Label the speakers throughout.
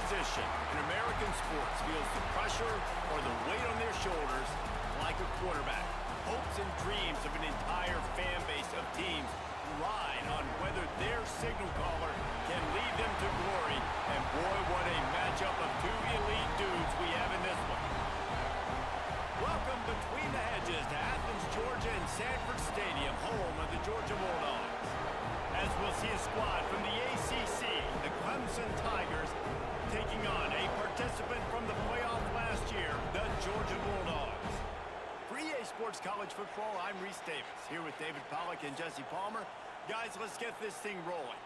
Speaker 1: position in American sports feels the pressure or the weight on their shoulders like a quarterback. Hopes and dreams of an entire fan base of teams ride on whether their signal caller can lead them to glory. And boy, what a matchup of two elite dudes we have in this one. Welcome between the hedges to Athens, Georgia and Sanford Stadium, home of the Georgia Bulldogs. As we'll see a squad from the ACC, the Clemson Tigers, taking on a participant from the playoff last year, the Georgia Bulldogs. For EA Sports College Football, I'm Reese Davis, here with David Pollack and Jesse Palmer. Guys, let's get this thing rolling.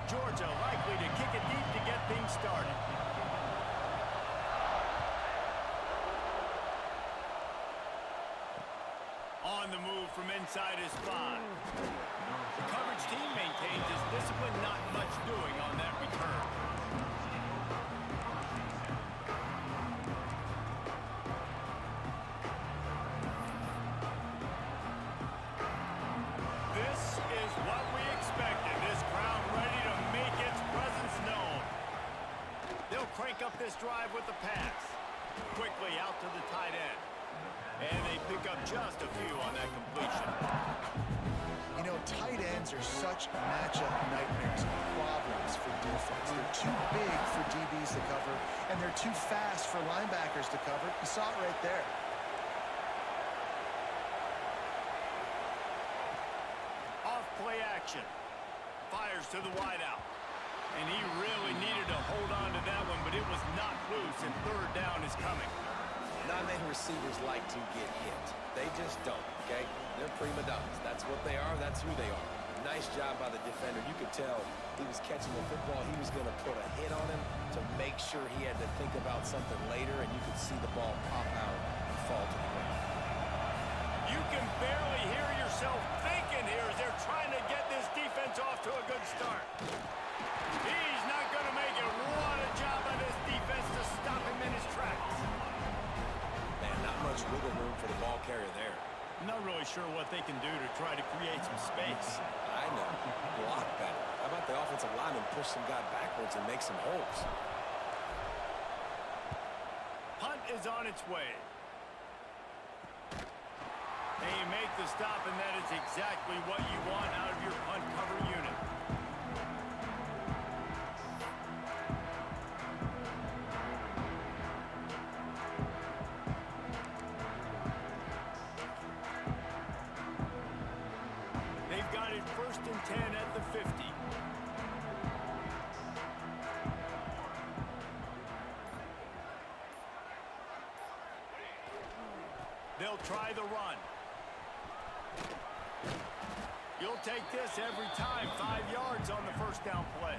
Speaker 1: Georgia likely to kick it deep to get things started. On the move from inside his 5. The coverage team maintains his discipline, not much doing on that return. This is what we expected. This crowd ready to make its presence known. They'll crank up this drive with the pass. Quickly out to the tight end. And they pick up just a few on that completion.
Speaker 2: You know, tight ends are such matchup nightmares and problems for defense. They're too big for DBs to cover, and they're too fast for linebackers to cover. You saw it right there.
Speaker 1: Off play action. Fires to the wideout. And he really needed to hold on to that one, but it was not loose, and third down is coming.
Speaker 3: Non-man receivers like to get hit. They just don't, okay? They're prima donnas. That's what they are. That's who they are. Nice job by the defender. You could tell he was catching the football. He was going to put a hit on him to make sure he had to think about something later, and you could see the ball pop out and fall to the ground.
Speaker 1: You can barely hear yourself thinking here as they're trying to get this defense off to a good start. He's not going to make it. What a job by this defense to stop him in his tracks.
Speaker 3: Man, not much wiggle room for the ball carrier there.
Speaker 1: I'm not really sure what they can do to try to create some space.
Speaker 3: I know. Block better. How about the offensive lineman push some guy backwards and make some holes?
Speaker 1: Punt is on its way. They make the stop, and that is exactly what you want out of your punt cover unit. They've got it 1st and 10 at the 50. They'll try the run. You'll take this every time. 5 yards on the first down play.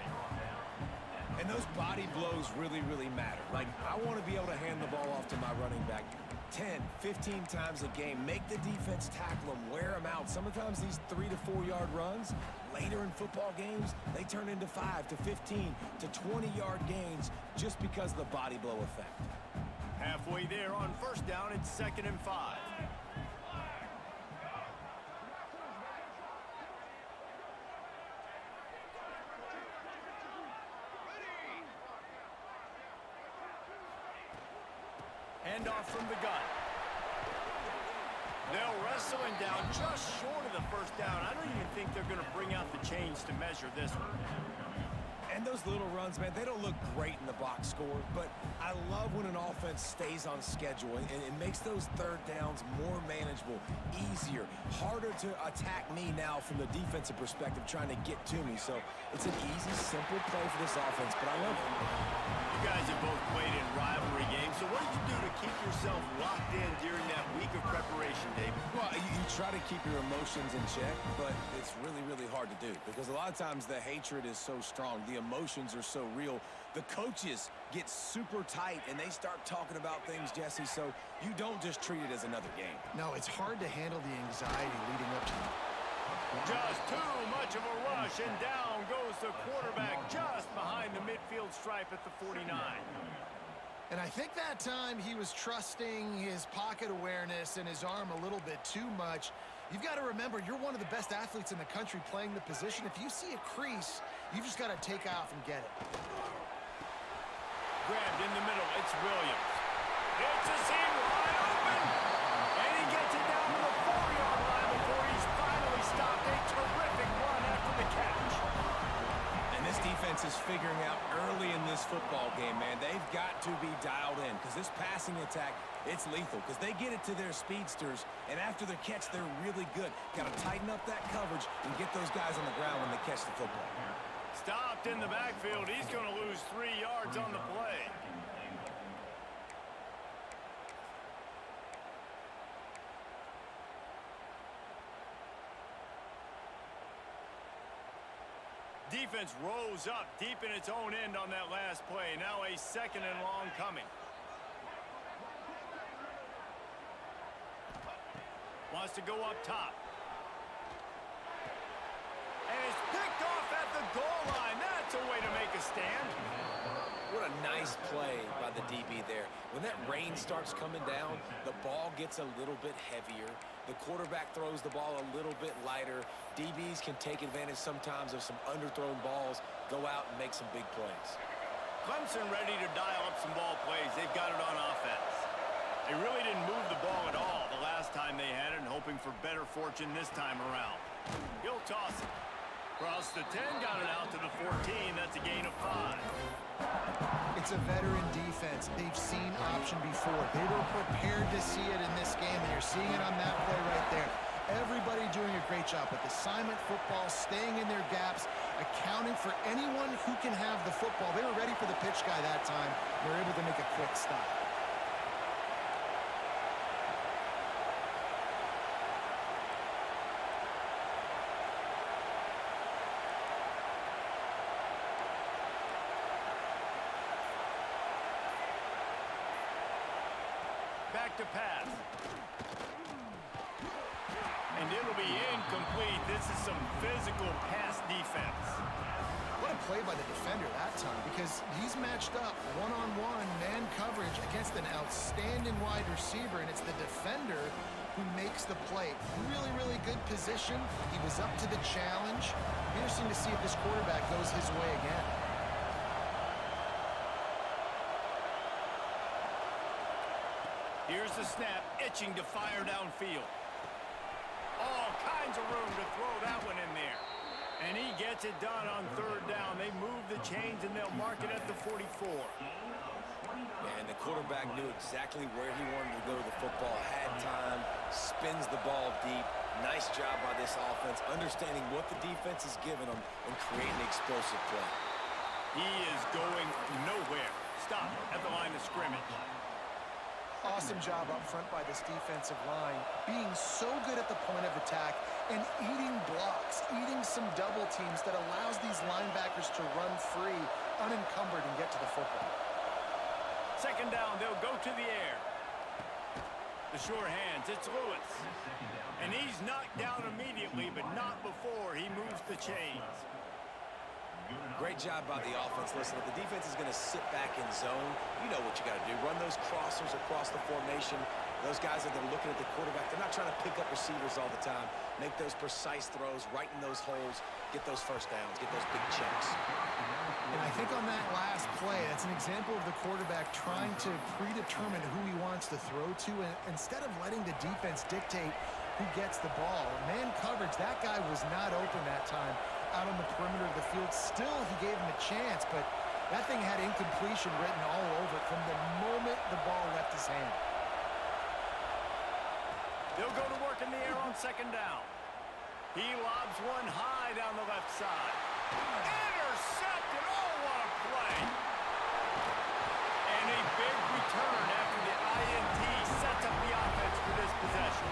Speaker 3: And those body blows really, really matter. Like, I want to be able to hand the ball off to my running back 10, 15 times a game. Make the defense tackle them, wear them out. Sometimes these 3 to 4 yard runs, later in football games, they turn into 5 to 15 to 20 yard gains just because of the body blow effect.
Speaker 1: Halfway there on first down, it's 2nd and 5. Handoff from the gun. They'll wrestle him down just short of the first down. I don't even think they're going to bring out the chains to measure this one.
Speaker 3: And those little runs, man, they don't look great in the box score, but I love when an offense stays on schedule and it makes those third downs more manageable, easier, harder to attack me now from the defensive perspective trying to get to me. So it's an easy, simple play for this offense, but I love it.
Speaker 1: You guys have both played in rivalry games, so what did you do to keep yourself locked in during that week of preparation, David?
Speaker 3: Well, you try to keep your emotions in check, but it's really, really hard to do because a lot of times the hatred is so strong. The emotions are so real. The coaches get super tight, and they start talking about things, Jesse, so you don't just treat it as another game.
Speaker 2: No, it's hard to handle the anxiety leading up to it.
Speaker 1: Just too much of a rush, and down goes the quarterback just behind the midfield stripe at the 49.
Speaker 2: And I think that time he was trusting his pocket awareness and his arm a little bit too much. You've got to remember, you're one of the best athletes in the country playing the position. If you see a crease, you've just got to take off and get it.
Speaker 1: Grabbed in the middle, it's Williams. It's a seam wide open. And he gets it down to the 4-yard line before he's finally stopped. A terrific run after the catch.
Speaker 3: And this defense is figuring out early in this football game, man. They've got to be dialed in because this passing attack, it's lethal because they get it to their speedsters, and after the catch, they're really good. Got to tighten up that coverage and get those guys on the ground when they catch the football.
Speaker 1: Stopped in the backfield. He's going to lose 3 yards on the play. Defense rose up deep in its own end on that last play. Now a 2nd and long coming. Wants to go up top. And it's picked off at the goal line. That's a way to make a stand.
Speaker 3: What a nice play by the DB there. When that rain starts coming down, the ball gets a little bit heavier. The quarterback throws the ball a little bit lighter. DBs can take advantage sometimes of some underthrown balls, go out and make some big plays.
Speaker 1: Clemson ready to dial up some ball plays. They've got it on offense. They really didn't move the ball at all the last time they had it, and hoping for better fortune this time around. He'll toss it. Across the 10, got it out to the 14. That's a gain of 5.
Speaker 2: It's a veteran defense. They've seen option before. They were prepared to see it in this game, and you're seeing it on that play right there. Everybody doing a great job with assignment football, staying in their gaps, accounting for anyone who can have the football. They were ready for the pitch guy that time. They were able to make a quick stop.
Speaker 1: Back to pass. And it'll be incomplete. This is some physical pass defense.
Speaker 2: What a play by the defender that time, because he's matched up one-on-one man coverage against an outstanding wide receiver, and it's the defender who makes the play. Really, really good position. He was up to the challenge. Interesting to see if this quarterback goes his way again.
Speaker 1: Here's the snap, itching to fire downfield. All kinds of room to throw that one in there. And he gets it done on 3rd down. They move the chains, and they'll mark it at the 44.
Speaker 3: And the quarterback knew exactly where he wanted to go with the football, had time, spins the ball deep. Nice job by this offense, understanding what the defense is giving them and creating explosive play.
Speaker 1: He is going nowhere. Stop at the line of scrimmage.
Speaker 2: Awesome job up front by this defensive line, being so good at the point of attack and eating blocks, eating some double teams that allows these linebackers to run free, unencumbered, and get to the football.
Speaker 1: 2nd down, they'll go to the air. The sure hands, it's Lewis. And he's knocked down immediately, but not before he moves the chains.
Speaker 3: Great job by the offense. Listen, if the defense is going to sit back in zone, you know what you got to do. Run those crossers across the formation. Those guys that are looking at the quarterback, they're not trying to pick up receivers all the time. Make those precise throws, right in those holes, get those first downs, get those big chunks.
Speaker 2: And I think on that last play, that's an example of the quarterback trying to predetermine who he wants to throw to, and instead of letting the defense dictate who gets the ball. Man coverage, that guy was not open that time out on the perimeter of the field. Still, he gave him a chance, but that thing had incompletion written all over it from the moment the ball left his hand.
Speaker 1: They'll go to work in the air on 2nd down. He lobs one high down the left side. Intercepted! Oh, what a play! And a big return after the INT sets up the offense for this possession.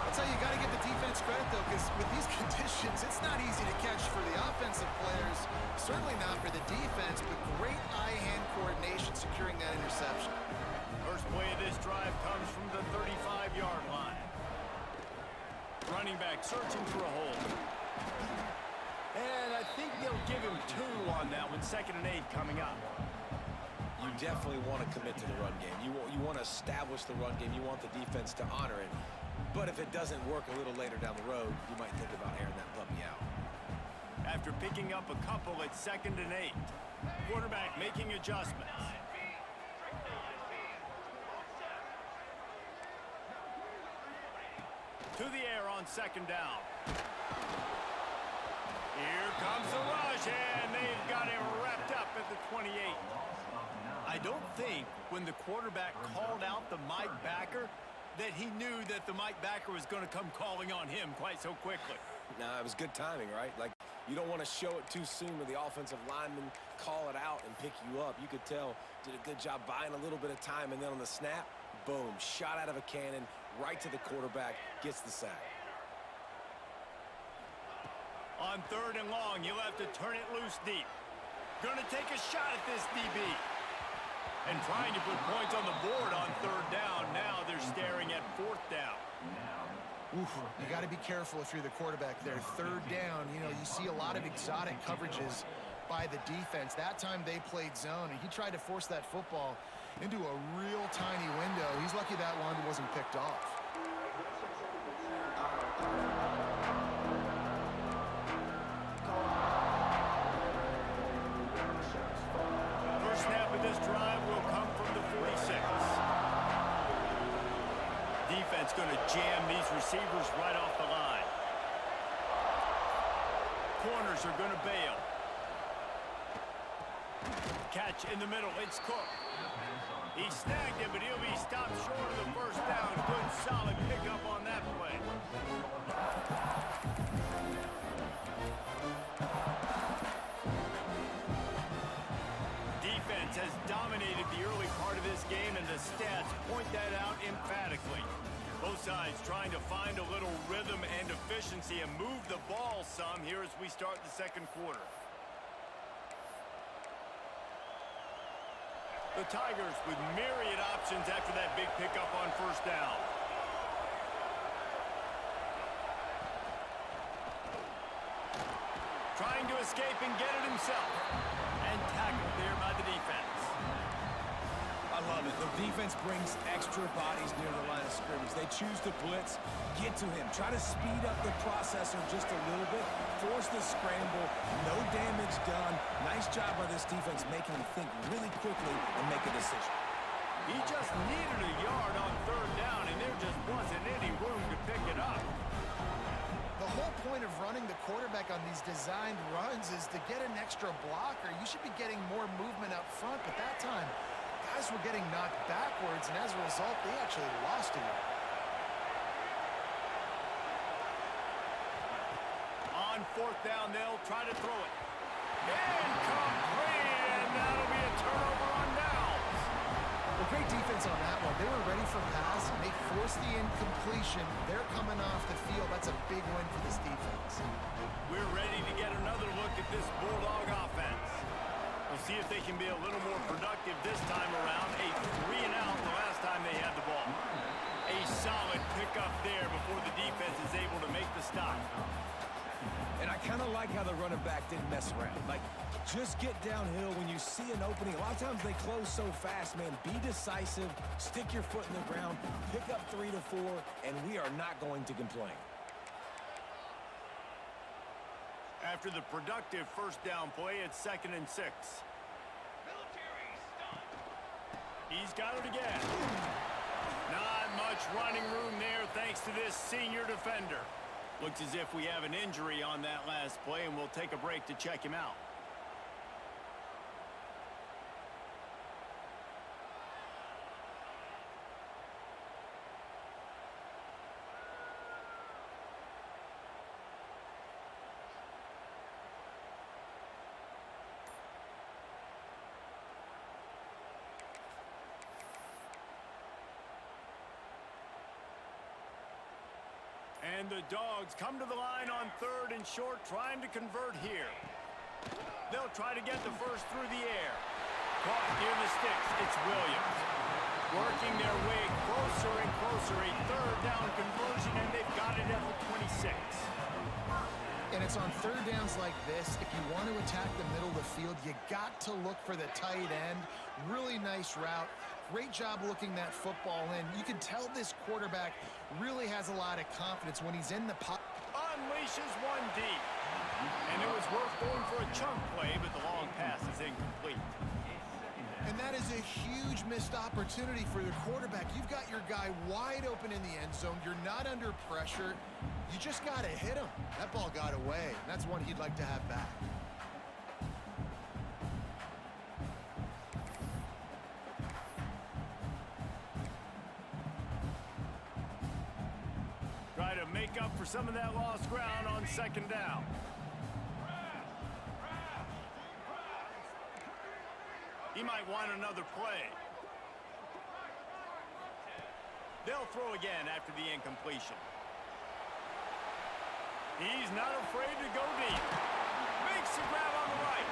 Speaker 2: That's how you got to give the defense credit, though, because with these conditions, it's not easy to catch for the offensive players. Certainly not for the defense, but great eye-hand coordination securing that interception.
Speaker 1: First play of this drive comes from the 35-yard line. running back searching for a hole. And I think they'll give him 2 on that one. 2nd and 8 coming up.
Speaker 3: You definitely want to commit to the run game. You want to establish the run game. You want the defense to honor it. But if it doesn't work a little later down the road, you might think about airing that puppy out.
Speaker 1: After picking up a couple at 2nd and 8. Quarterback making adjustments. To the air on 2nd down. Here comes the rush, and they've got him wrapped up at the 28. I don't think when the quarterback called out the Mike backer that he knew that the Mike backer was going to come calling on him quite so quickly.
Speaker 3: Nah, it was good timing, right? Like, you don't want to show it too soon where the offensive lineman call it out and pick you up. You could tell, did a good job buying a little bit of time, and then on the snap, boom, shot out of a cannon, right to the quarterback, gets the sack.
Speaker 1: On 3rd and long, you'll have to turn it loose deep. Gonna take a shot at this DB. And trying to put points on the board on 3rd down. Now they're staring at 4th down.
Speaker 2: Oof, you got to be careful if you're the quarterback there. 3rd down, you know, you see a lot of exotic coverages by the defense. That time they played zone, and he tried to force that football into a real tiny window. He's lucky that one wasn't picked off.
Speaker 1: First snap of this drive will come from the 46. Defense going to jam these receivers right off the line. Corners are going to bail. Catch in the middle. It's Cook. He snagged him, but he'll be stopped short of the 1st down. Good, solid pickup on that play. Defense has dominated the early part of this game, and the stats point that out emphatically. Both sides trying to find a little rhythm and efficiency and move the ball some here as we start the 2nd quarter. The Tigers with myriad options after that big pickup on 1st down. Trying to escape and get it himself. And tackled there by the defense.
Speaker 3: I love it. The defense brings extra bodies near the line of scrimmage. They choose to blitz, get to him, try to speed up the processor just a little bit, force the scramble, no damage done. Nice job by this defense making him think really quickly and make a decision.
Speaker 1: He just needed a yard on 3rd down, and there just wasn't any room to pick it up.
Speaker 2: The whole point of running the quarterback on these designed runs is to get an extra blocker. You should be getting more movement up front, but that time, guys were getting knocked backwards, and as a result, they actually lost a yard.
Speaker 1: On 4th down, they'll try to throw it. Incomplete, and that'll be a turnover on downs.
Speaker 2: Well, great defense on that one. They were ready for pass, and they forced the incompletion. They're coming off the field. That's a big win for this defense.
Speaker 1: We're ready to get another look at this Bulldog offense. We'll see if they can be a little more productive this time around. A 3-and-out the last time they had the ball. A solid pickup there before the defense is able to make the stop.
Speaker 3: And I kind of like how the running back didn't mess around. Like, just get downhill when you see an opening. A lot of times they close so fast, man. Be decisive, stick your foot in the ground, pick up 3 to 4, and we are not going to complain.
Speaker 1: After the productive 1st down play, it's 2nd and 6. He's got it again. Not much running room there thanks to this senior defender. Looks as if we have an injury on that last play, and we'll take a break to check him out. And the Dogs come to the line on 3rd and short, trying to convert here. They'll try to get the first through the air. Caught near the sticks. It's Williams. Working their way closer and closer. A third down conversion, and they've got it at the 26.
Speaker 2: And it's on third downs like this. If you want to attack the middle of the field, you got to look for the tight end. Really nice route. Great job looking that football in. You can tell this quarterback really has a lot of confidence when he's in the pocket.
Speaker 1: Unleashes one deep. And it was worth going for a chunk play, but the long pass is incomplete.
Speaker 2: And that is a huge missed opportunity for the quarterback. You've got your guy wide open in the end zone. You're not under pressure. You just got to hit him. That ball got away. That's one he'd like to have back.
Speaker 1: Try to make up for some of that lost ground on second down. He might want another play. They'll throw again after the incompletion. He's not afraid to go deep. Makes the grab on the right.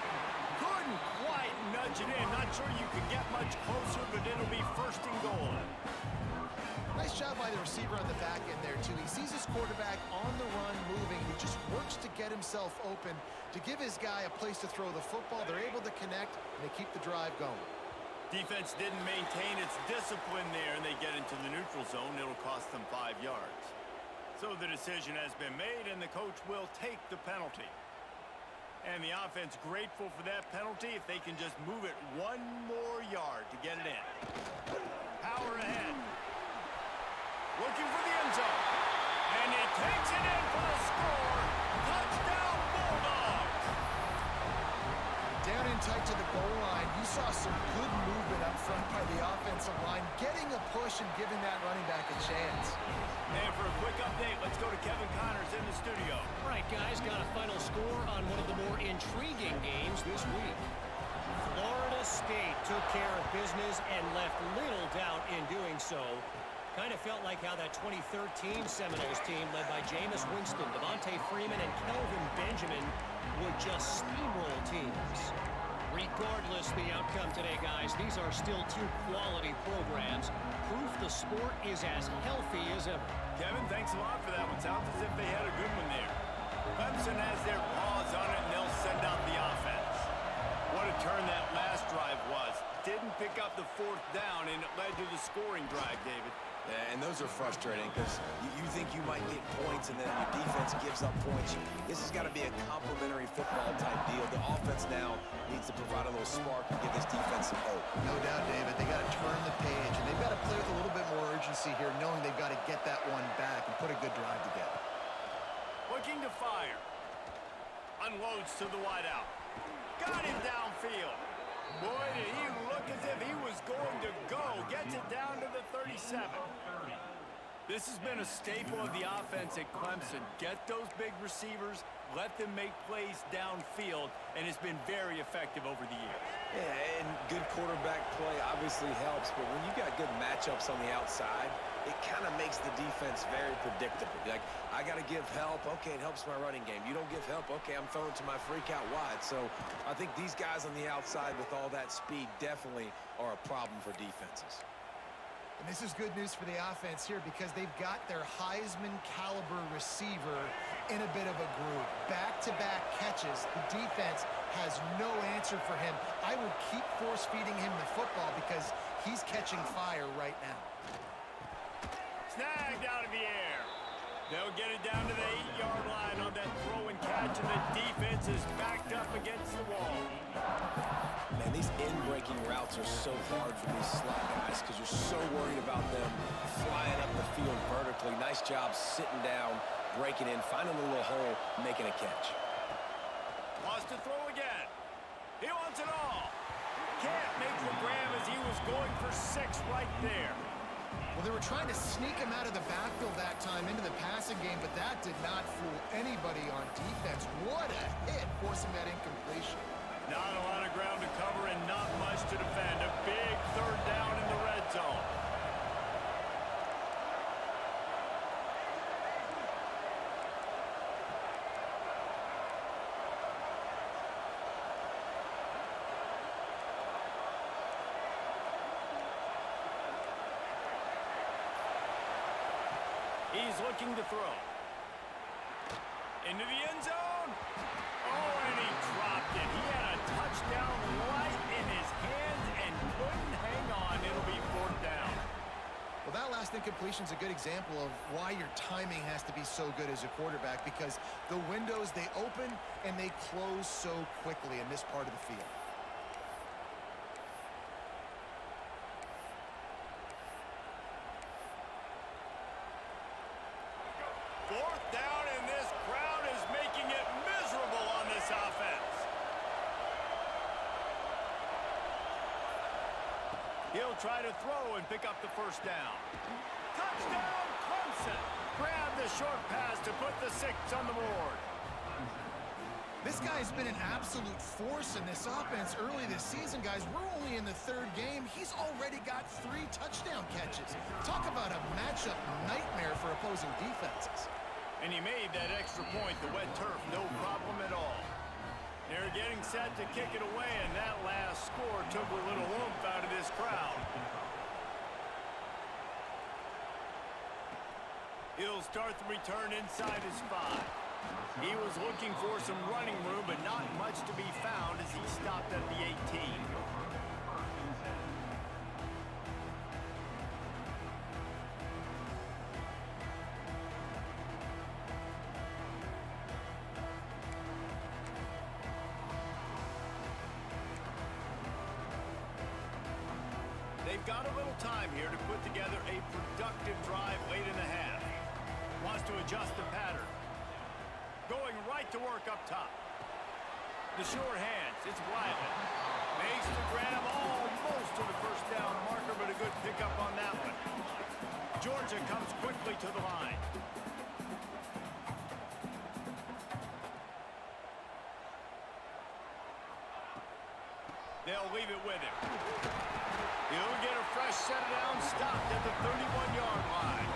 Speaker 1: Couldn't quite nudge it in. Not sure you could get much closer, but it'll be first and goal.
Speaker 2: Nice job by the receiver on the back end there, too. He sees his quarterback on the run moving. He just works to get himself open to give his guy a place to throw the football. They're able to connect, and they keep the drive going.
Speaker 1: Defense didn't maintain its discipline there, and they get into the neutral zone. It'll cost them 5 yards. So the decision has been made, and the coach will take the penalty. And the offense grateful for that penalty if they can just move it 1 more yard to get it in. Power ahead. Looking for the end zone. And he takes it in for the score. Touchdown, Bulldogs.
Speaker 2: Down in tight to the goal line, you saw some good movement up front by the offensive line, getting a push and giving that running back a chance.
Speaker 1: And for a quick update, let's go to Kevin Connors in the studio.
Speaker 4: All right, guys, got a final score on one of the more intriguing games this week. Florida State took care of business and left little doubt in doing so. Kind of felt like how that 2013 Seminoles team led by Jameis Winston, Devontae Freeman, and Kelvin Benjamin would just steamroll teams. Regardless the outcome today, guys, these are still two quality programs. Proof the sport is as healthy as ever.
Speaker 1: Kevin, thanks a lot for that one. Sounds as if they had a good one there. Clemson has their paws on it, and they'll send out the offense. What a turn that last drive was. Didn't pick up the fourth down, and it led to the scoring drive, David.
Speaker 3: Yeah, and those are frustrating because you think you might get points and then your defense gives up points. This has got to be a complementary football type deal. The offense now needs to provide a little spark and give this defense some hope.
Speaker 2: No doubt, David. They got to turn the page, and they've got to play with a little bit more urgency here, knowing they've got to get that one back and put a good drive together.
Speaker 1: Looking to fire. Unloads to the wideout. Got him downfield. Boy, did he look as if he was going to go. Gets it down to the 37. This has been a staple of the offense at Clemson. Get those big receivers, let them make plays downfield, and it's been very effective over the years.
Speaker 3: Yeah, and good quarterback play obviously helps, but when you got good matchups on the outside, it kind of makes the defense very predictable. Like, I got to give help. Okay, it helps my running game. You don't give help. Okay, I'm throwing to my freak out wide. So I think these guys on the outside with all that speed definitely are a problem for defenses.
Speaker 2: And this is good news for the offense here because they've got their Heisman caliber receiver in a bit of a groove. Back-to-back catches. The defense has no answer for him. I would keep force-feeding him the football because he's catching fire right now.
Speaker 1: Snagged out of the air. They'll get it down to the 8-yard line on that throw and catch, and the defense is backed up against the wall.
Speaker 3: Man, these in-breaking routes are so hard for these slot guys because you're so worried about them flying up the field vertically. Nice job sitting down, breaking in, finding a little hole, making a catch.
Speaker 1: Wants to throw again. He wants it all. Can't make the grab as he was going for 6 right there.
Speaker 2: Well, they were trying to sneak him out of the backfield that time into the passing game, but that did not fool anybody on defense. What a hit, forcing that incompletion.
Speaker 1: Not a lot of ground to cover and not much to defend. A big third down in the red zone. He's looking to throw. Into the end zone. Oh, and he dropped it. He had a touchdown right in his hands and couldn't hang on. It'll be 4th down.
Speaker 2: Well, that last incompletion is a good example of why your timing has to be so good as a quarterback, because the windows, they open and they close so quickly in this part of the field.
Speaker 1: Fourth down, and this crowd is making it miserable on this offense. He'll try to throw and pick up the 1st down. Touchdown, Clemson. Grab the short pass to put the 6 on the board.
Speaker 2: This guy's been an absolute force in this offense early this season, guys. We're only in the 3rd game. He's already got 3 touchdown catches. Talk about a matchup nightmare for opposing defenses.
Speaker 1: And he made that extra point, the wet turf, no problem at all. They're getting set to kick it away, and that last score took a little oomph out of this crowd. He'll start the return inside his 5. He was looking for some running room, but not much to be found as he stopped at the 18. They've got a little time here to put together a productive drive late in the half. Wants to adjust the pattern. Going right to work up top. The short hands, it's Wiley. Makes the grab almost to the 1st down marker, but a good pickup on that one. Georgia comes quickly to the line. They'll leave it with him. He'll get a fresh set down, stopped at the 31-yard line.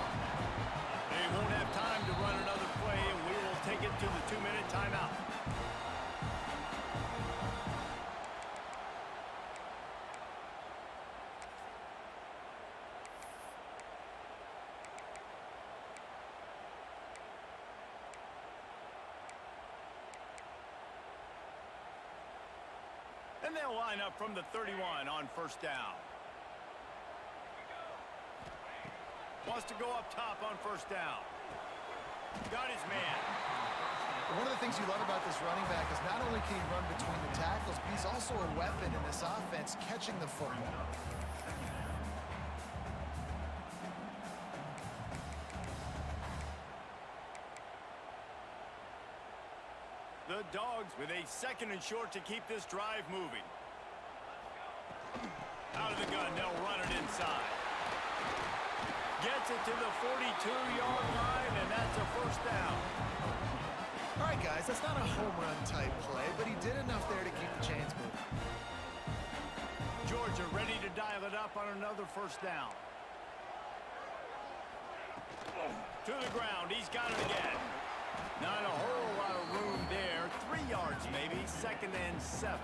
Speaker 1: They won't have time to run another play, and we will take it to the 2-minute timeout. And they'll line up from the 31 on 1st down. Wants to go up top on 1st down. Got his man.
Speaker 2: One of the things you love about this running back is not only can he run between the tackles, but he's also a weapon in this offense, catching the football.
Speaker 1: The Dogs with a 2nd and short to keep this drive moving. Out of the gun, they'll run it inside. Gets it to the 42-yard line, and that's a 1st down.
Speaker 2: All right, guys, that's not a home run type play, but he did enough there to keep the chains moving.
Speaker 1: Georgia ready to dial it up on another 1st down. To the ground, he's got it again. Not a whole lot of room there. 3 yards maybe, 2nd and 7.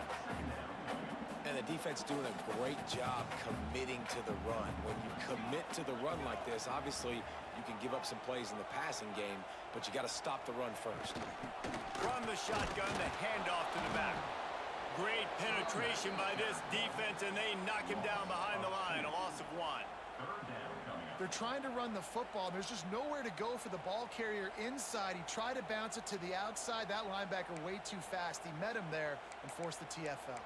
Speaker 3: And the defense doing a great job committing to the run. When you commit to the run like this, obviously you can give up some plays in the passing game, but you got to stop the run first.
Speaker 1: From the shotgun, the handoff to the back. Great penetration by this defense, and they knock him down behind the line. A loss of 1.
Speaker 2: They're trying to run the football. There's just nowhere to go for the ball carrier inside. He tried to bounce it to the outside. That linebacker way too fast. He met him there and forced the TFL.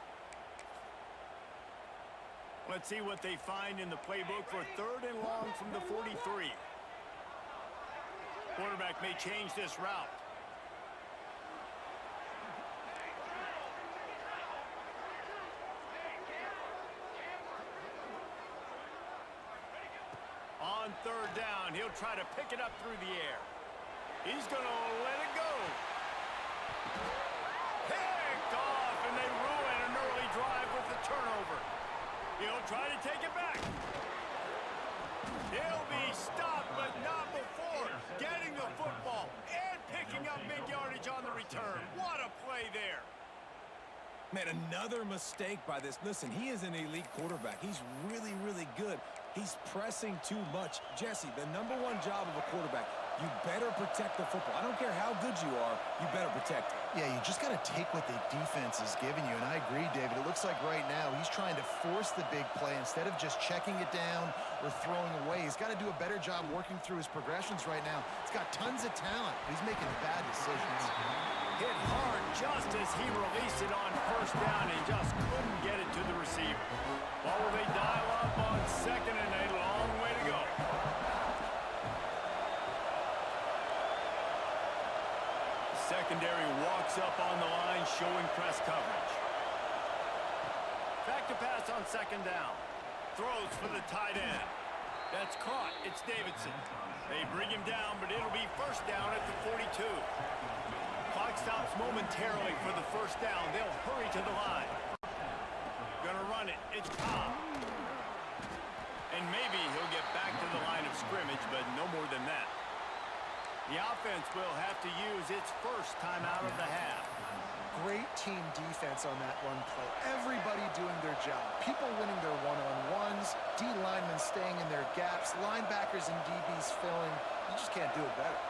Speaker 1: Let's see what they find in the playbook for 3rd and long from the 43. Quarterback may change this route. On 3rd down, he'll try to pick it up through the air. He's going to let it go. Picked off, and they ruin an early drive with the turnover. He'll try to take it back. He'll be stopped, but not before getting the football and picking up big yardage on the return. What a play there.
Speaker 3: Man, another mistake by this. Listen, he is an elite quarterback. He's really, really good. He's pressing too much. Jesse, the #1 job of a quarterback, You better protect the football. I don't care how good you are, you better protect it.
Speaker 2: Yeah, you just got to take what the defense is giving you, and I agree, David. It looks like right now he's trying to force the big play instead of just checking it down or throwing away. He's got to do a better job working through his progressions right now. He's got tons of talent. He's making bad decisions.
Speaker 1: Hit hard just as he released it on first down and just couldn't get it to the receiver. Well, will they dial up on second and a long way to go? Secondary walks up on the line, showing press coverage. Back to pass on second down. Throws for the tight end. That's caught. It's Davidson. They bring him down, but it'll be first down at the 42. Clock stops momentarily for the first down. They'll hurry to the line. Gonna run it. It's Cobb. And maybe he'll get back to the line of scrimmage, but no more than that. The offense will have to use its first timeout of the half.
Speaker 2: Great team defense on that run play. Everybody doing their job. People winning their one-on-ones, D linemen staying in their gaps, linebackers and DBs filling. You just can't do it better.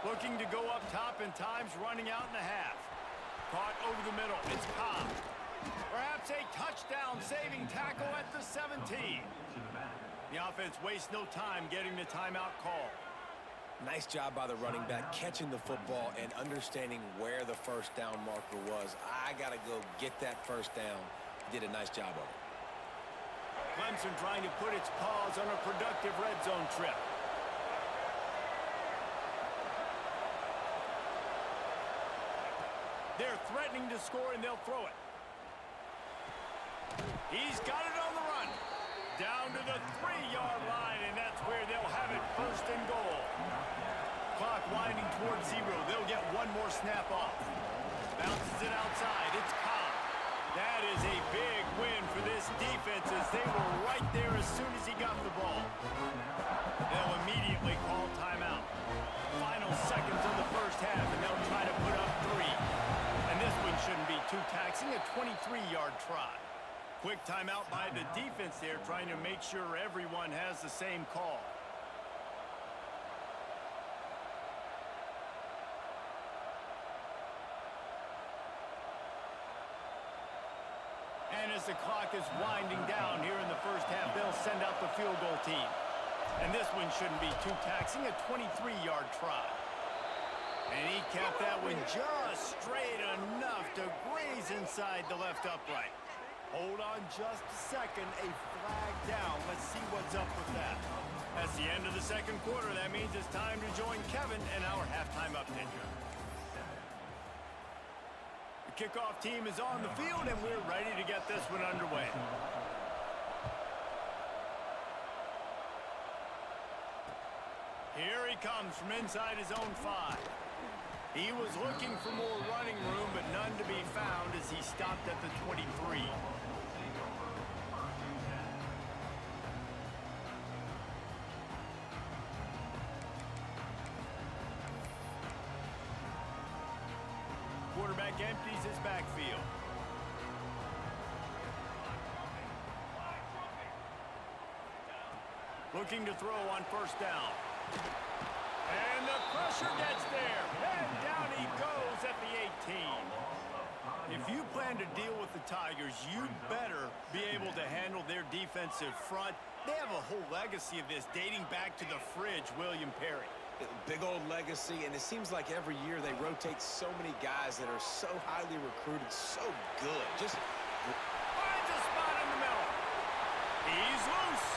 Speaker 1: Looking to go up top, and time's running out in the half. Caught over the middle. It's Cobb. Perhaps a touchdown-saving tackle at the 17. The offense wastes no time getting the timeout call.
Speaker 3: Nice job by the running back, catching the football and understanding where the first down marker was. I got to go get that first down. He did a nice job of it.
Speaker 1: Clemson trying to put its paws on a productive red zone trip. They're threatening to score, and they'll throw it. He's got it on the run. Down to the 3-yard line, and that's where they'll have it first and goal. Clock winding towards 0. They'll get one more snap off. Bounces it outside. It's Cobb. That is a big win for this defense as they were right there as soon as he got the ball. They'll immediately call timeout. Final seconds of the first half, and they'll try to put up 3. And this one shouldn't be too taxing, a 23-yard try. Quick timeout by the defense there, trying to make sure everyone has the same call. And as the clock is winding down here in the first half, they'll send out the field goal team. And this one shouldn't be too taxing, a 23-yard try. And he kept that one just straight enough to graze inside the left upright. Hold on just a second, a flag down. Let's see what's up with that. That's the end of the second quarter. That means it's time to join Kevin and our halftime update. The kickoff team is on the field, and we're ready to get this one underway. Here he comes from inside his own 5. He was looking for more running room, but none to be found as he stopped at the 23. Quarterback empties his backfield. Looking to throw on first down. And the pressure gets there. And down he goes at the 18. If you plan to deal with the Tigers, you better be able to handle their defensive front. They have a whole legacy of this dating back to the fridge, William Perry.
Speaker 3: Big old legacy, and it seems like every year they rotate so many guys that are so highly recruited, so good. Just
Speaker 1: finds a spot in the middle. He's loose.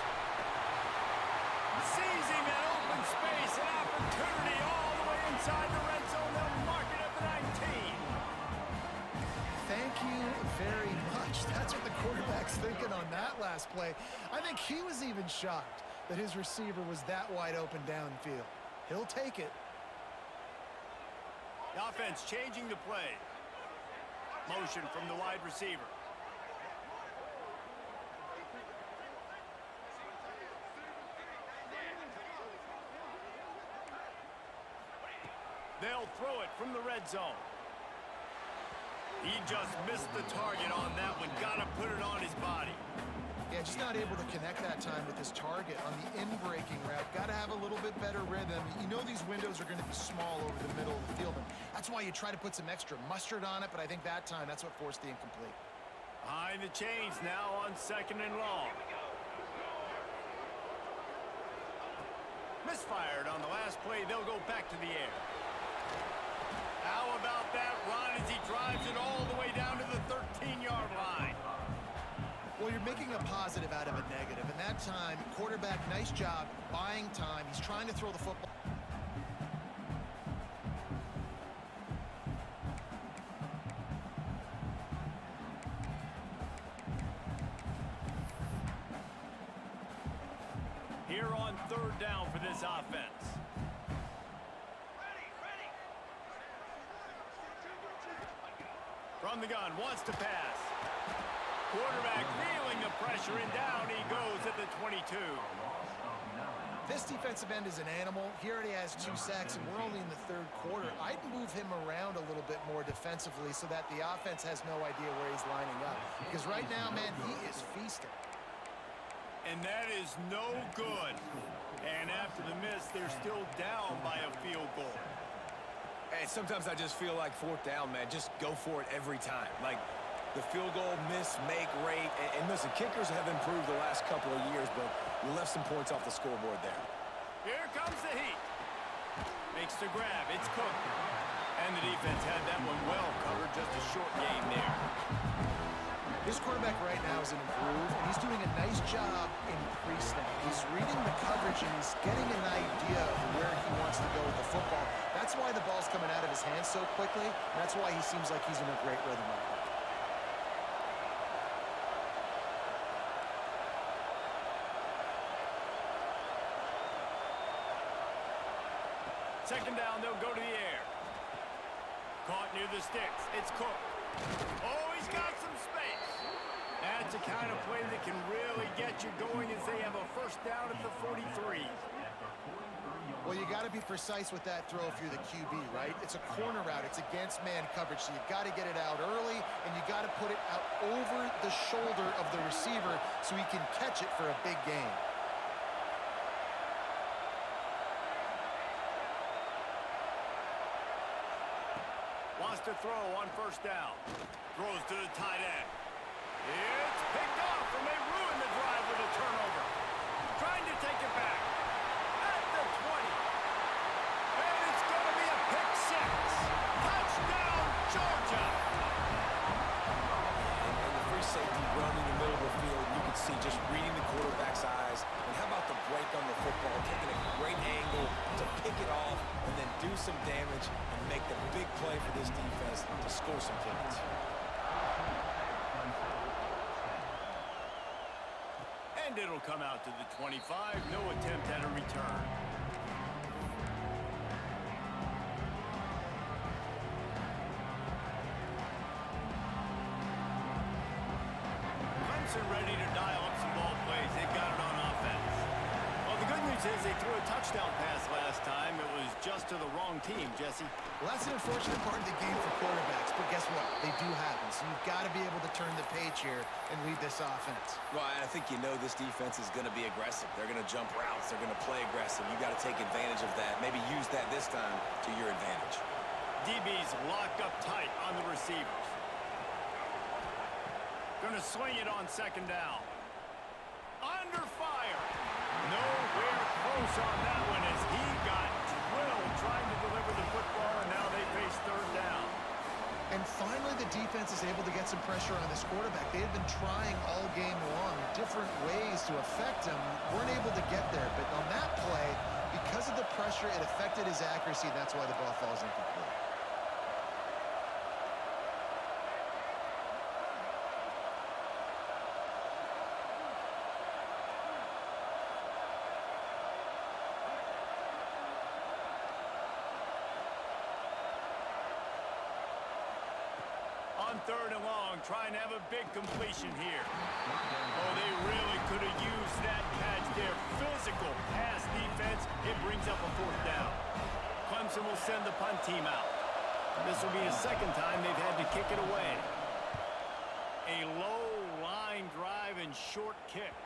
Speaker 1: Sees him in open space, an opportunity all the way inside the red zone. They'll mark it at the 19.
Speaker 2: Thank you very much. That's what the quarterback's thinking on that last play. I think he was even shocked that his receiver was that wide open downfield. He'll take it.
Speaker 1: The offense changing the play. Motion from the wide receiver. They'll throw it from the red zone. He just missed the target on that one. Got to put it on his body.
Speaker 2: Yeah, just not able to connect that time with his target on the in-breaking route. Got to have a little bit better rhythm. You know these windows are going to be small over the middle of the field, and that's why you try to put some extra mustard on it, but I think that time, that's what forced the incomplete.
Speaker 1: Behind the chains now on 2nd and long. Misfired on the last play. They'll go back to the air. How about that run as he drives it all the way down to the 13-yard line?
Speaker 2: Well, you're making a positive out of a negative, and that time, quarterback, nice job buying time. He's trying to throw the football.
Speaker 1: Here on 3rd down for this offense. From the gun, wants to pass. Quarterback feeling the pressure, and down he goes at the 22.
Speaker 2: This defensive end is an animal. He already has 2 sacks, and we're only in the 3rd quarter. I'd move him around a little bit more defensively so that the offense has no idea where he's lining up. Because right now, man, he is feasting.
Speaker 1: And that is no good. And after the miss, they're still down by a field goal.
Speaker 3: And sometimes I just feel like 4th down, man. Just go for it every time. Like the field goal miss, make rate. And listen, kickers have improved the last couple of years, but we left some points off the scoreboard there.
Speaker 1: Here comes the heat. Makes the grab. It's Cook. And the defense had that one well covered. Just a short game there.
Speaker 2: This quarterback right now is an improve, and he's doing a nice job in pre-snap. He's reading the coverage, and he's getting an idea of where he wants to go with the football. That's why the ball's coming out of his hands so quickly, and that's why he seems like he's in a great rhythm right now.
Speaker 1: Second down, they'll go to the air. Caught near the sticks. It's Cook. Oh, he's got some space. That's a kind of play that can really get you going as they have a 1st down at the 43.
Speaker 2: Well, you got to be precise with that throw if you're the QB, right? It's a corner route. It's against man coverage, so you got to get it out early, and you got to put it out over the shoulder of the receiver so he can catch it for a big gain.
Speaker 1: Wants to throw on 1st down. Throws to the tight end. It's picked off, and they ruin the drive with a turnover. Trying to take it back. At the 20. And it's going to be a pick 6. Touchdown, Georgia.
Speaker 3: And the free safety running in the middle of the field, you can see just reading the quarterback's eyes. And how about the break on the football, taking a great angle to pick it off and then do some damage and make the big play for this defense to score some points.
Speaker 1: And it'll come out to the 25. No attempt at a return. Clemson ready to dial up some ball plays. They've got it on offense. Well, the good news is they threw a touchdown pass last time. It was just to the wrong team, Jesse.
Speaker 2: Well, that's an unfortunate part of the game for quarterbacks, but guess what? They do happen, so you've got to be able to turn the page here and lead this offense.
Speaker 3: Well, I think you know this defense is going to be aggressive. They're going to jump routes. They're going to play aggressive. You got to take advantage of that. Maybe use that this time to your advantage.
Speaker 1: DB's locked up tight on the receivers. Going to swing it on 2nd down. Under fire. Nowhere close on that one as he got drilled trying to deliver the football, and now they face 3rd down.
Speaker 2: And finally, the defense is able to get some pressure on this quarterback. They had been trying all game long different ways to affect him. Weren't able to get there, but on that play, because of the pressure, it affected his accuracy, and that's why the ball falls incomplete.
Speaker 1: On 3rd and long, trying to have a big completion here. Oh, they really could have used that patch there. Physical pass defense. It brings up a 4th down. Clemson will send the punt team out. This will be the second time they've had to kick it away. A low line drive and short kick.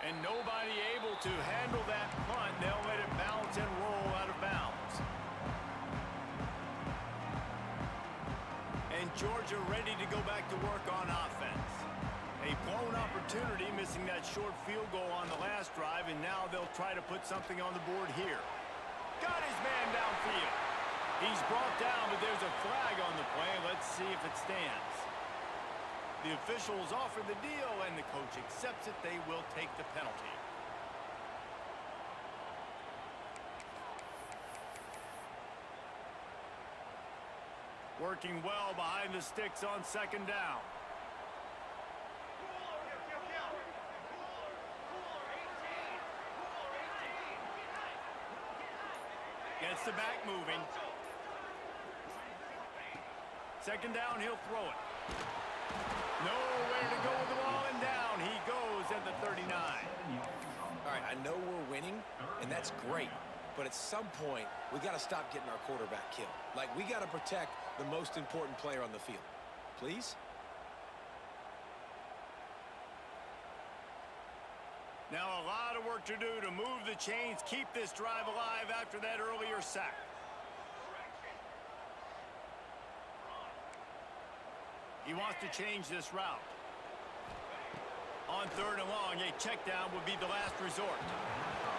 Speaker 1: And nobody able to handle that punt. They'll let it bounce and roll out of bounds. And Georgia ready to go back to work on offense. A blown opportunity, missing that short field goal on the last drive, and now they'll try to put something on the board here. Got his man downfield. He's brought down, but there's a flag on the play. Let's see if it stands. The officials offer the deal, and the coach accepts it. They will take the penalty. Working well behind the sticks on second down. Gets the back moving. Second down, he'll throw it. Nowhere to go with the ball, and down he goes at the 39.
Speaker 3: All right, I know we're winning, and that's great. But at some point, we got to stop getting our quarterback killed. Like, we got to protect the most important player on the field. Please?
Speaker 1: Now a lot of work to do to move the chains, keep this drive alive after that earlier sack. He wants to change this route. On third and long, a check down would be the last resort.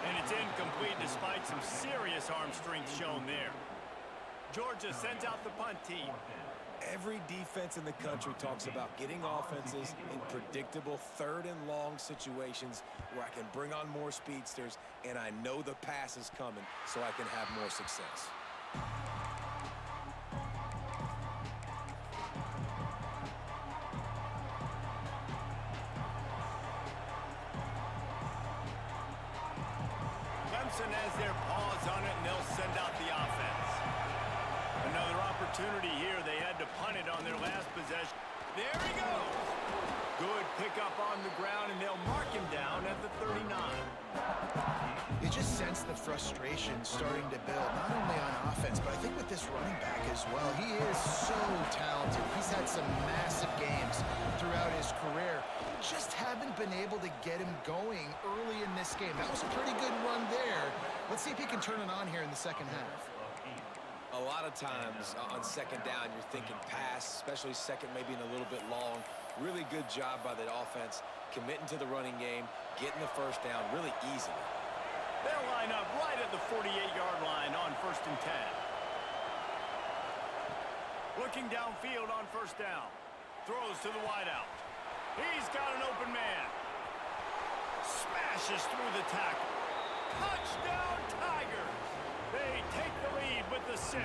Speaker 1: And it's incomplete despite some serious arm strength shown there. Georgia sends out the punt team.
Speaker 3: Every defense in the country talks about getting offenses in predictable third and long situations where I can bring on more speedsters and I know the pass is coming so I can have more success.
Speaker 1: Clemson has their paws on it, and they'll send out the offense. Another opportunity here. They had to punt it on their last possession. There he goes. Good pickup on the ground, and they'll mark him down at the 39.
Speaker 2: You just sense the frustration starting to build, not only on offense, but I think with this running back as well. He is so talented. He's had some massive games throughout his career. Just haven't been able to get him going early in this game. That was a pretty good run there. Let's see if he can turn it on here in the second half.
Speaker 3: A lot of times on second down, you're thinking pass, especially second maybe in a little bit long. Really good job by the offense, committing to the running game, getting the first down really easily.
Speaker 1: They'll line up right at the 48-yard line on 1st and 10. Looking downfield on first down. Throws to the wideout. He's got an open man. Smashes through the tackle. Touchdown, Tigers! They take the lead with the 6.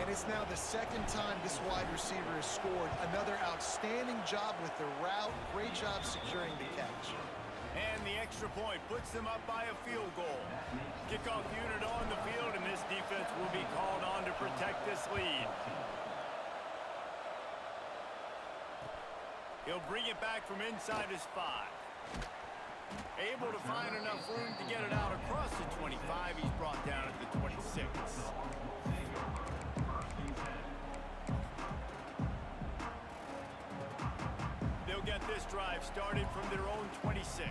Speaker 2: And it's now the second time this wide receiver has scored. Another outstanding job with the route. Great job securing the catch.
Speaker 1: And the extra point puts them up by a field goal. Kickoff unit on the field, and this defense will be called on to protect this lead. He'll bring it back from inside his 5. Able to find enough room to get it out across the 25. He's brought down at the 26. They'll get this drive started from their own 26.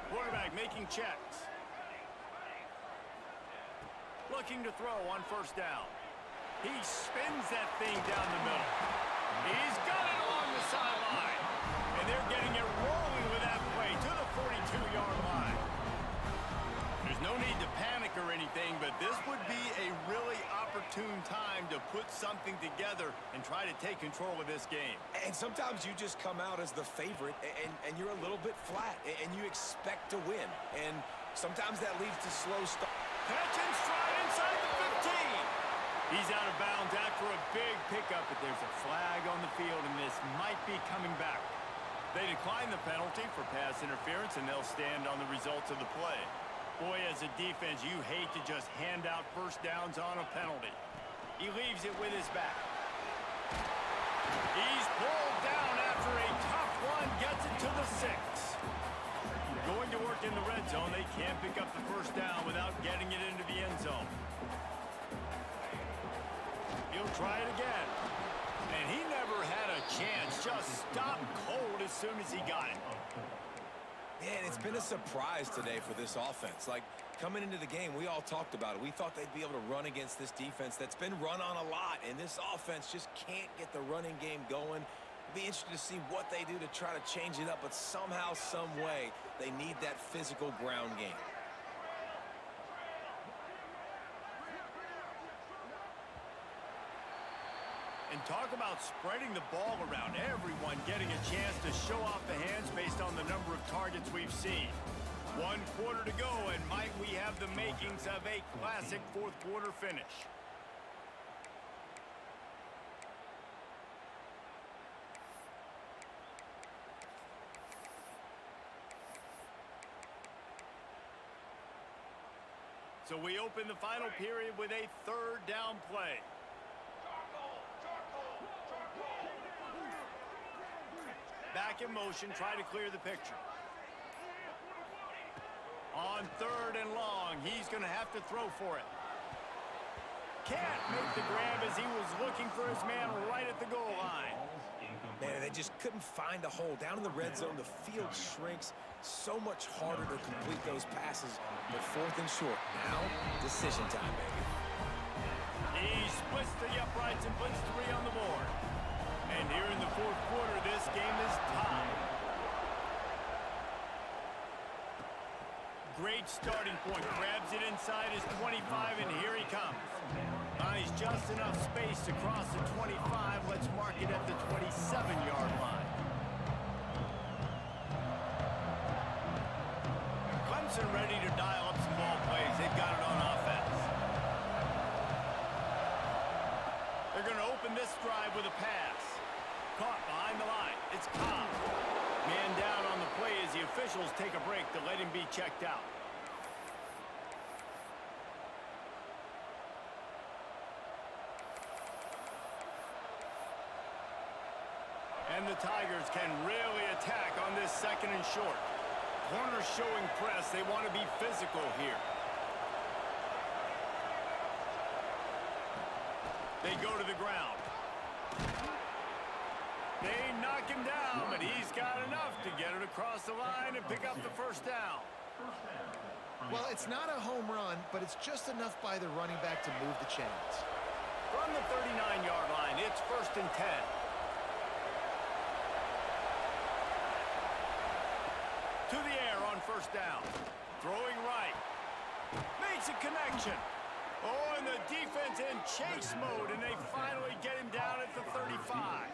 Speaker 1: Quarterback making checks. Looking to throw on first down. He spins that thing down the middle. He's got it along the sideline. And they're getting it rolling with that play to the 42-yard line. There's no need to panic or anything, but this would be a really opportune time to put something together and try to take control of this game.
Speaker 3: And sometimes you just come out as the favorite and you're a little bit flat and you expect to win. And sometimes that leads to slow start.
Speaker 1: Catch and stride inside the 15. He's out of bounds after a big pickup, but there's a flag on the field, and this might be coming back. They decline the penalty for pass interference, and they'll stand on the results of the play. Boy, as a defense, you hate to just hand out first downs on a penalty. He leaves it with his back. He's pulled down after a tough one, gets it to the 6. Going to work in the red zone. They can't pick up the first down without getting it into the end zone. He'll try it again. And he never had a chance. Just stopped cold as soon as he got it.
Speaker 3: Man, it's been a surprise today for this offense. Like, coming into the game, we all talked about it. We thought they'd be able to run against this defense that's been run on a lot, and this offense just can't get the running game going. Be interested to see what they do to try to change it up, but somehow, some way, they need that physical ground game.
Speaker 1: And talk about spreading the ball around. Everyone getting a chance to show off the hands based on the number of targets we've seen. 1 quarter to go, and might we have the makings of a classic fourth quarter finish. So we open the final period with a third down play. Back in motion, try to clear the picture. On third and long, he's going to have to throw for it. Can't make the grab as he was looking for his man right at the goal line.
Speaker 3: Man, they just couldn't find a hole. Down in the red zone, the field shrinks. So much harder to complete those passes. But fourth and short. Now, decision time, baby.
Speaker 1: He splits the uprights and puts 3 on the board. And here in the fourth quarter, this game is tied. Great starting point. Grabs it inside his 25, and here he comes. He's just enough space to cross the 25. Let's mark it at the 27-yard line. Clemson ready to dial up some ball plays. They've got it on offense. They're going to open this drive with a pass. Caught behind the line. It's Cobb. Man down on the play as the officials take a break to let him be checked out. And the Tigers can really attack on this second and short. Corners showing press. They want to be physical here. They go to the ground. They knock him down, but he's got enough to get it across the line and pick up the first down.
Speaker 2: Well, it's not a home run, but it's just enough by the running back to move the chains.
Speaker 1: From the 39-yard line, it's 1st and 10. To the air on first down. Throwing right. Makes a connection. Oh, and the defense in chase mode, and they finally get him down at the 35.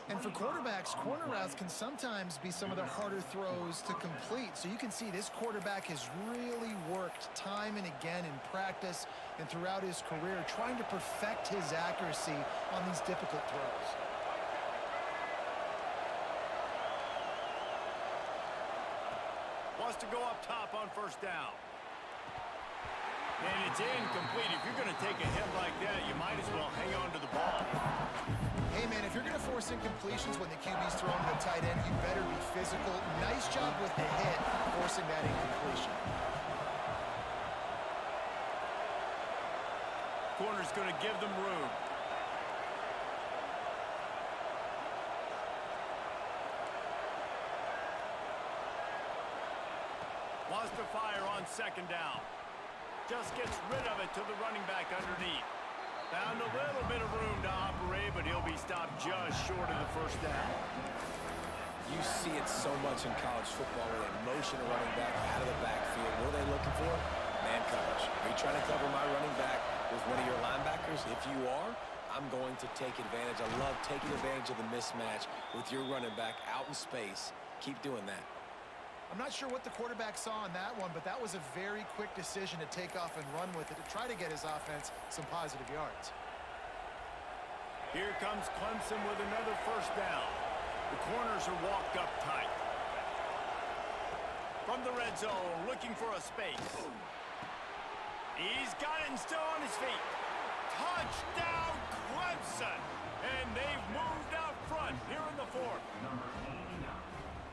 Speaker 2: And for quarterbacks, corner routes can sometimes be some of the harder throws to complete. So you can see this quarterback has really worked time and again in practice and throughout his career trying to perfect his accuracy on these difficult throws.
Speaker 1: Wants to go up top on first down. And it's incomplete. If you're going to take a hit like that, you might as well hang on to the ball.
Speaker 2: Hey, man, if you're going to force incompletions when the QB's throwing to the tight end, you better be physical. Nice job with the hit, forcing that incompletion.
Speaker 1: Corner's going to give them room. Wants to fire on second down. Just gets rid of it to the running back underneath. Found a little bit of room to operate, but he'll be stopped just short of the first down.
Speaker 3: You see it so much in college football where they motion a running back out of the backfield. What are they looking for? Man coverage. Are you trying to cover my running back with one of your linebackers? If you are, I'm going to take advantage. I love taking advantage of the mismatch with your running back out in space. Keep doing that.
Speaker 2: I'm not sure what the quarterback saw on that one, but that was a very quick decision to take off and run with it to try to get his offense some positive yards.
Speaker 1: Here comes Clemson with another first down. The corners are walked up tight. From the red zone, looking for a space. He's got it and still on his feet. Touchdown, Clemson! And they've moved out front here in the fourth.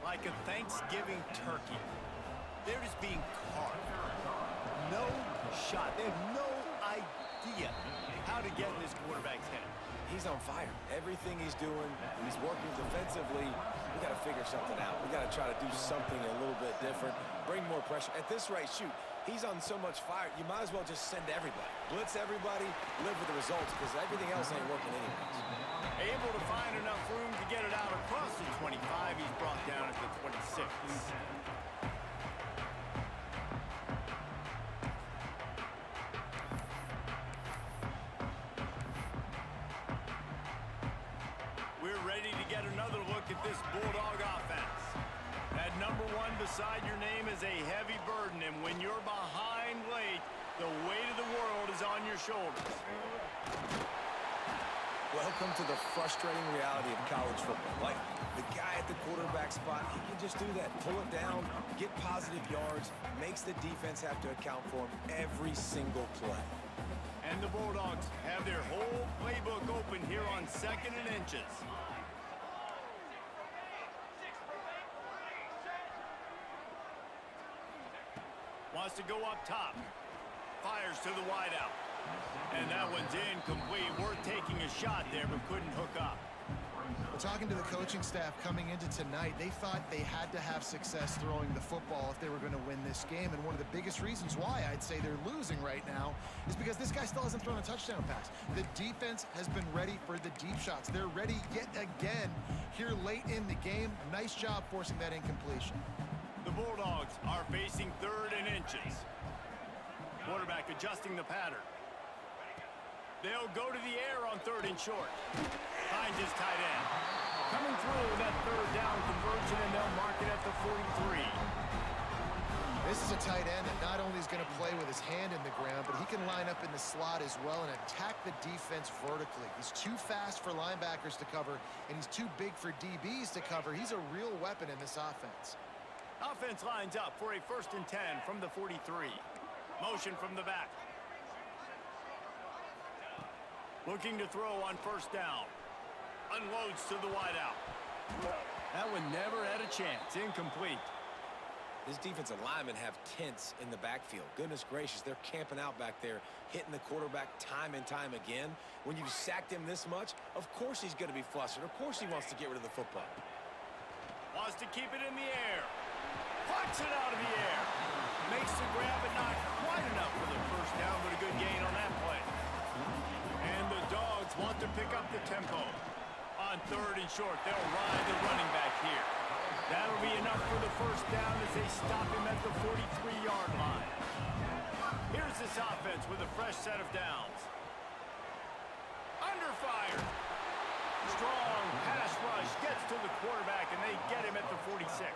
Speaker 1: Like a Thanksgiving turkey. They're just being carved. No shot. They have no idea how to get in this quarterback's head.
Speaker 3: He's on fire. Everything he's doing, he's working defensively. We got to figure something out. We got to try to do something a little bit different, bring more pressure. At this rate, shoot, he's on so much fire, you might as well just send everybody. Blitz everybody, live with the results, because everything else ain't working anyways.
Speaker 1: Able to find enough room to get it out across the 25. He's brought down at the 26. We're ready to get another look at this Bulldog offense. That number 1 beside your name is a heavy burden, and when you're behind late, the weight of the world is on your shoulders.
Speaker 3: Welcome to the frustrating reality of college football. Like, the guy at the quarterback spot, he can just do that. Pull it down, get positive yards, makes the defense have to account for him every single play.
Speaker 1: And the Bulldogs have their whole playbook open here on 2nd and inches. Wants to go up top. Fires to the wideout. And that one's incomplete. Worth taking a shot there, but couldn't hook up.
Speaker 2: Well, talking to the coaching staff coming into tonight, they thought they had to have success throwing the football if they were going to win this game. And one of the biggest reasons why I'd say they're losing right now is because this guy still hasn't thrown a touchdown pass. The defense has been ready for the deep shots. They're ready yet again here late in the game. Nice job forcing that incompletion.
Speaker 1: The Bulldogs are facing 3rd and inches. Quarterback adjusting the pattern. They'll go to the air on 3rd and short. Finds his tight end. Coming through that 3rd down conversion, and they'll mark it at the 43.
Speaker 2: This is a tight end that not only is going to play with his hand in the ground, but he can line up in the slot as well and attack the defense vertically. He's too fast for linebackers to cover, and he's too big for DBs to cover. He's a real weapon in this offense.
Speaker 1: Offense lines up for a 1st and 10 from the 43. Motion from the back. Looking to throw on 1st down. Unloads to the wideout. That one never had a chance. Incomplete.
Speaker 3: This defensive linemen have tents in the backfield. Goodness gracious, they're camping out back there, hitting the quarterback time and time again. When you've sacked him this much, of course he's going to be flustered. Of course he wants to get rid of the football.
Speaker 1: Wants to keep it in the air. Plucks it out of the air. Makes the grab, but not quite enough for the 1st down, but a good gain on that play. And the Dogs want to pick up the tempo. On 3rd and short, they'll ride the running back here. That'll be enough for the 1st down as they stop him at the 43-yard line. Here's this offense with a fresh set of downs. Under fire. Strong pass rush gets to the quarterback, and they get him at the 46.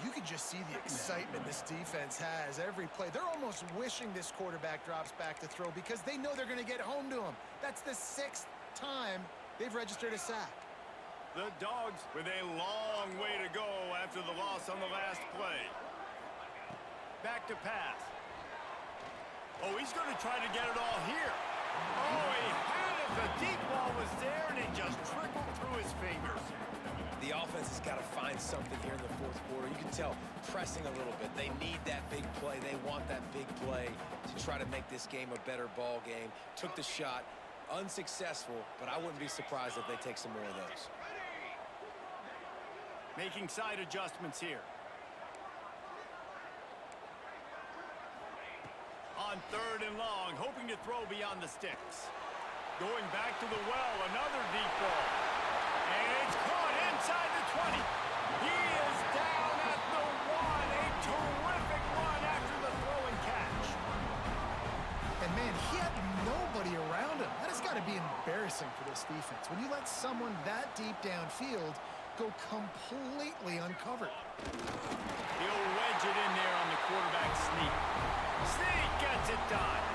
Speaker 2: You can just see the excitement this defense has every play. They're almost wishing this quarterback drops back to throw because they know they're going to get home to him. That's the 6th time they've registered a sack.
Speaker 1: The Dogs with a long way to go after the loss on the last play. Back to pass. Oh, he's going to try to get it all here. Oh, he had it. The deep ball was there, and it just trickled through his fingers.
Speaker 3: The offense has got to find something here in the 4th quarter. You can tell pressing a little bit. They need that big play. They want that big play to try to make this game a better ball game. Took the shot. Unsuccessful, but I wouldn't be surprised if they take some more of those.
Speaker 1: Making side adjustments here. On 3rd and long, hoping to throw beyond the sticks. Going back to the well, another deep ball. And it's caught inside the 20. He is down at the 1. A terrific run after the throw and catch.
Speaker 2: And man, he had nobody around him. That has got to be embarrassing for this defense. When you let someone that deep downfield go completely uncovered.
Speaker 1: He'll wedge it in there on the quarterback sneak. Sneak gets it done.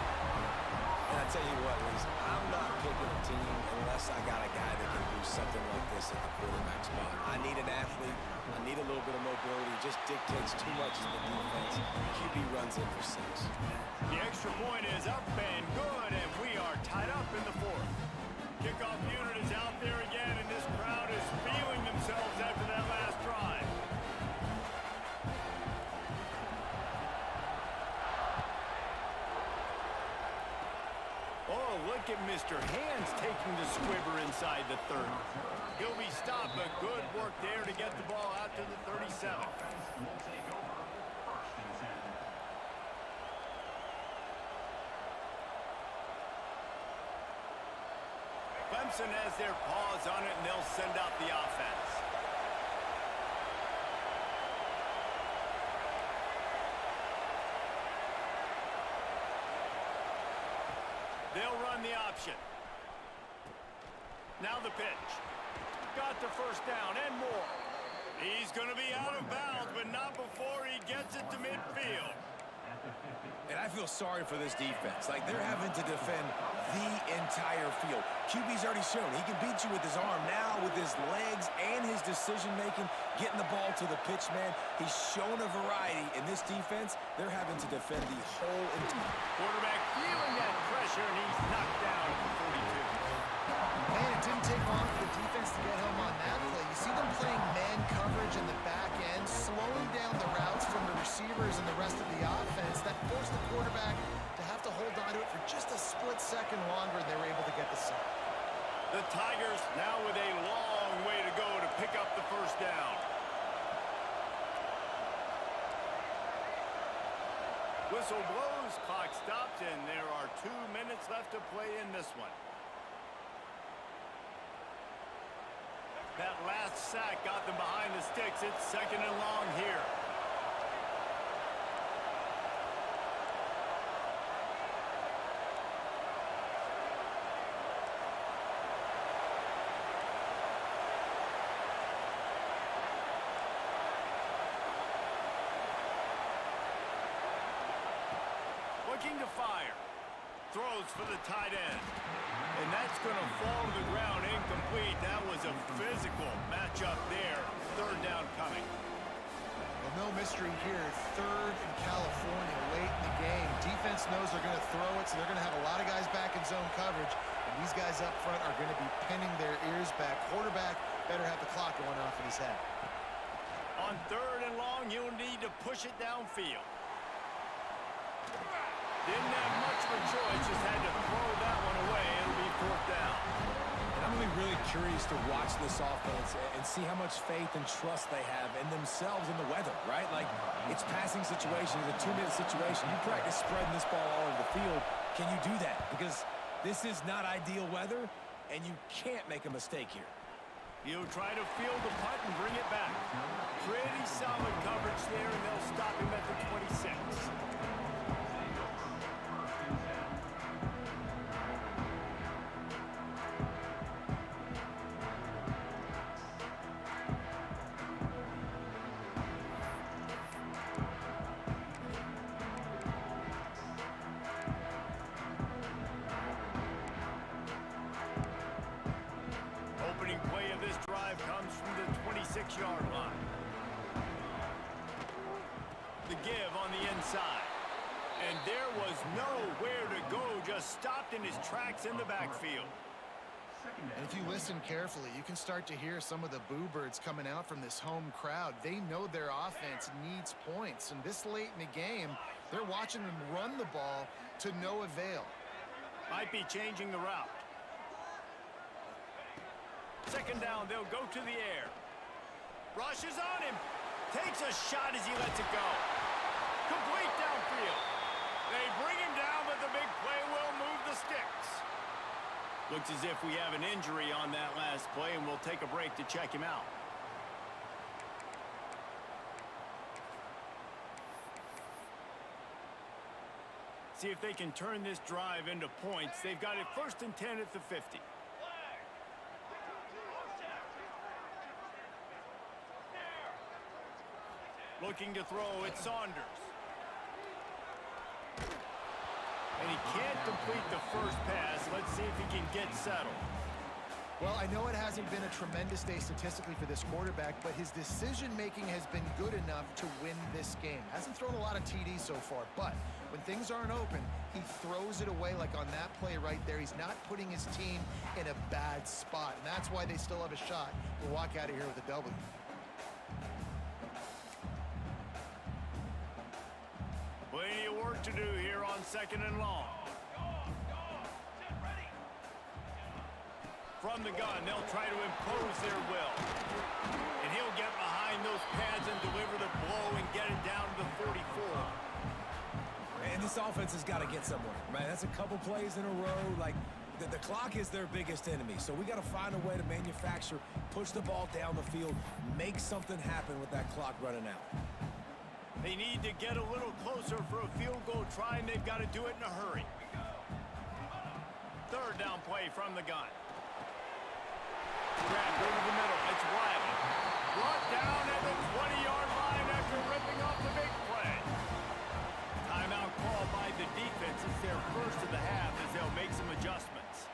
Speaker 3: And I tell you what, Reese, I'm not picking a team unless I got a guy that can do something like this at the quarterback spot. I need an athlete. I need a little bit of mobility. It just dictates too much to the defense. QB runs in for 6.
Speaker 1: The extra point is up and good, and we are tied up in the 4th. Kickoff unit is out there again, and this crowd is feeling themselves after that last drive. at Mr. Hands taking the squibber inside the 30. He'll be stopped, but good work there to get the ball out to the 37. Clemson has their paws on it, and they'll send out the offense. They'll run the option. Now the pitch. Got the first down and more. He's going to be out of bounds, but not before he gets it to midfield.
Speaker 3: And I feel sorry for this defense. Like, they're having to defend the entire field. QB's already shown he can beat you with his arm. Now with his legs and his decision-making, getting the ball to the pitch man, he's shown a variety. In this defense, they're having to defend the whole entire.
Speaker 1: Quarterback feeling that pressure, and he's knocked down at the 42.
Speaker 2: Man, it didn't take long for the defense to get home on that play. You see them playing man coverage in the back end, slowing down the routes from the receivers and the rest of the offense. That forced the quarterback to have to hold on to it for just a split second longer, and they were able to get the sack.
Speaker 1: The Tigers now with a long way to go to pick up the first down. Whistle blows, clock stops, and there are 2 minutes left to play in this one. That last sack got them behind the sticks. It's second and long here. Looking to fire. Throws for the tight end. And that's going to fall to the ground incomplete. That was a physical matchup there. Third down coming.
Speaker 2: Well, no mystery here. Third in California late in the game. Defense knows they're going to throw it, so they're going to have a lot of guys back in zone coverage. And these guys up front are going to be pinning their ears back. Quarterback better have the clock going off in his head.
Speaker 1: On third and long, you'll need to push it downfield. Didn't have much of a choice, just had to throw that one away. It'll be fourth down.
Speaker 3: And I'm going to be really curious to watch this offense and see how much faith and trust they have in themselves and the weather, right? Like, it's passing situation, it's a 2-minute situation. You practice spreading this ball all over the field. Can you do that? Because this is not ideal weather, and you can't make a mistake here.
Speaker 1: He'll try to field the punt and bring it back. Pretty solid coverage there, and they'll stop him at the 26. Opening play of this drive comes from the 26-yard line. The give on the inside. And there was nowhere to go, just stopped in his tracks in the backfield.
Speaker 2: And if you listen carefully, you can start to hear some of the boo birds coming out from this home crowd. They know their offense needs points. And this late in the game, they're watching them run the ball to no avail.
Speaker 1: Might be changing the route. Second down, they'll go to the air. Rushes on him. Takes a shot as he lets it go. Complete downfield. They bring him down, but the big play will move the sticks. Looks as if we have an injury on that last play, and we'll take a break to check him out. See if they can turn this drive into points. They've got it 1st and 10 at the 50. Looking to throw, it's Saunders. And he can't complete the first pass. Let's see if he can get settled.
Speaker 2: Well, I know it hasn't been a tremendous day statistically for this quarterback, but his decision-making has been good enough to win this game. Hasn't thrown a lot of TDs so far, but when things aren't open, he throws it away like on that play right there. He's not putting his team in a bad spot, and that's why they still have a shot to walk out of here with a W.
Speaker 1: Plenty of work to do here on second and long. from the gun. They'll try to impose their will. And he'll get behind those pads and deliver the blow and get it down to the 44.
Speaker 3: And this offense has got to get somewhere, right? That's a couple plays in a row. Like, the clock is their biggest enemy. So we got to find a way to manufacture, push the ball down the field, make something happen with that clock running out.
Speaker 1: They need to get a little closer for a field goal try, and they've got to do it in a hurry. Third down play from the gun. Grabbed over the middle. It's Wiley. Brought down at the 20-yard line after ripping off the big play. Timeout called by the defense. It's their first of the half as they'll make some adjustments.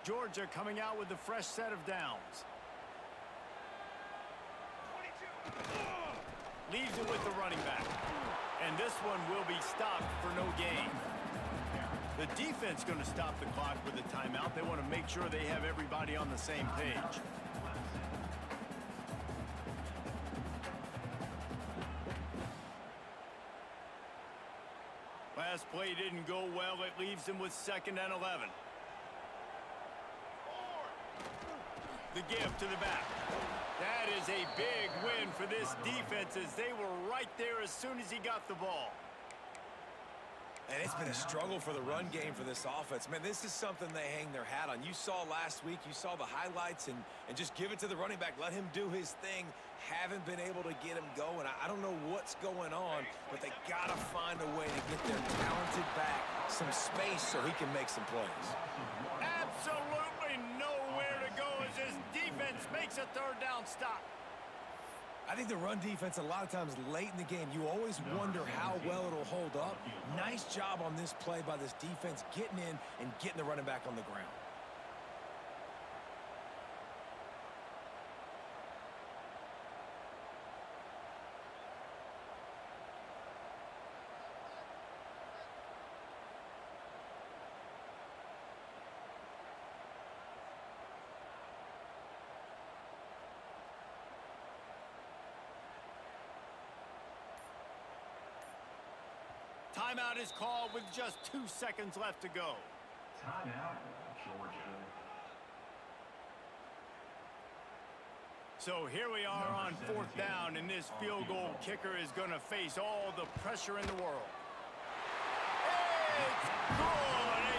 Speaker 1: Georgia coming out with a fresh set of downs. Leaves it with the running back. And this one will be stopped for no gain. The defense going to stop the clock with a timeout. They want to make sure they have everybody on the same page. Last play didn't go well. It leaves them with 2nd and 11. The give to the back. That is a big win for this defense as they were right there as soon as he got the ball.
Speaker 3: And it's been a struggle for the run game for this offense. Man, this is something they hang their hat on. You saw last week, you saw the highlights, and just give it to the running back. Let him do his thing. Haven't been able to get him going. I don't know what's going on, but they got to find a way to get their talented back some space so he can make some plays.
Speaker 1: Absolutely nowhere to go as his defense makes a third down stop.
Speaker 3: I think the run defense, a lot of times late in the game, you always wonder how well it'll hold up. Nice job on this play by this defense, getting in and getting the running back on the ground.
Speaker 1: Timeout is called with just 2 seconds left to go.
Speaker 5: Timeout, Georgia.
Speaker 1: So here we are on 4th down, and this field goal kicker is going to face all the pressure in the world. It's good,